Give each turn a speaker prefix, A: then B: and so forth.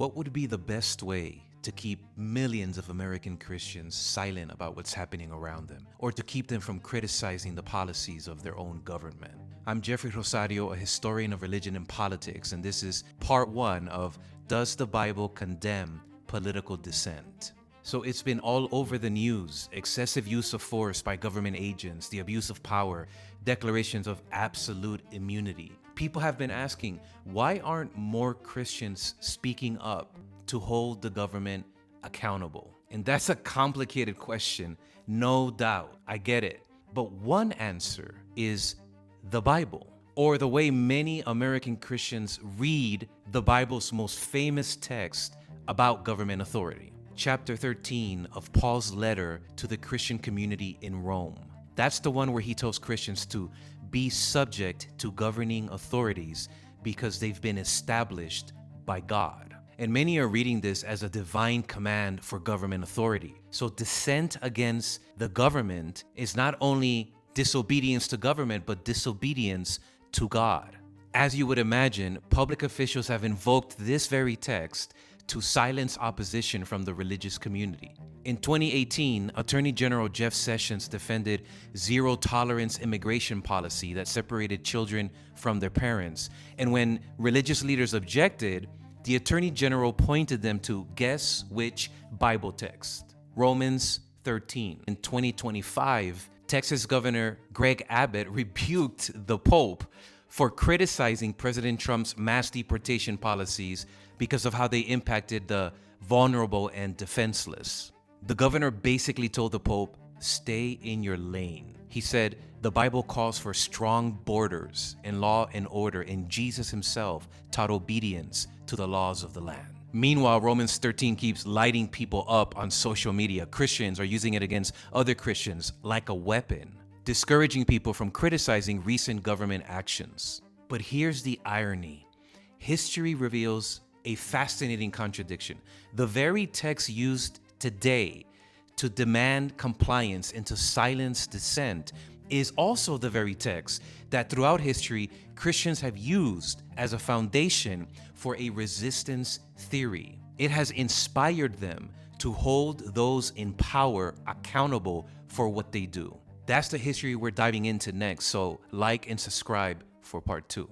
A: What would be the best way to keep millions of American Christians silent about what's happening around them, or to keep them from criticizing the policies of their own government? I'm Jeffrey Rosario, a historian of religion and politics, and this is part one of Does the Bible Condemn Political Dissent? So it's been all over the news: excessive use of force by government agents, the abuse of power, declarations of absolute immunity. People have been asking, why aren't more Christians speaking up to hold the government accountable? And that's a complicated question, no doubt. I get it. But one answer is the Bible, or the way many American Christians read the Bible's most famous text about government authority. Chapter 13 of Paul's letter to the Christian community in Rome. That's the one where he tells Christians to be subject to governing authorities because they've been established by God. And many are reading this as a divine command for government authority. So dissent against the government is not only disobedience to government, but disobedience to God. As you would imagine, public officials have invoked this very text to silence opposition from the religious community. In 2018, Attorney General Jeff Sessions defended zero-tolerance immigration policy that separated children from their parents. And when religious leaders objected, the Attorney General pointed them to guess which Bible text? Romans 13. In 2025, Texas Governor Greg Abbott rebuked the Pope for criticizing President Trump's mass deportation policies because of how they impacted the vulnerable and defenseless. The governor basically told the Pope, stay in your lane. He said the Bible calls for strong borders and law and order, and Jesus himself taught obedience to the laws of the land. Meanwhile, Romans 13 keeps lighting people up on social media. Christians are using it against other Christians like a weapon, discouraging people from criticizing recent government actions. But here's the irony. History reveals a fascinating contradiction. The very text used today to demand compliance and to silence dissent is also the very text that throughout history Christians have used as a foundation for a resistance theory. It has inspired them to hold those in power accountable for what they do. That's the history we're diving into next, so like and subscribe for part 2.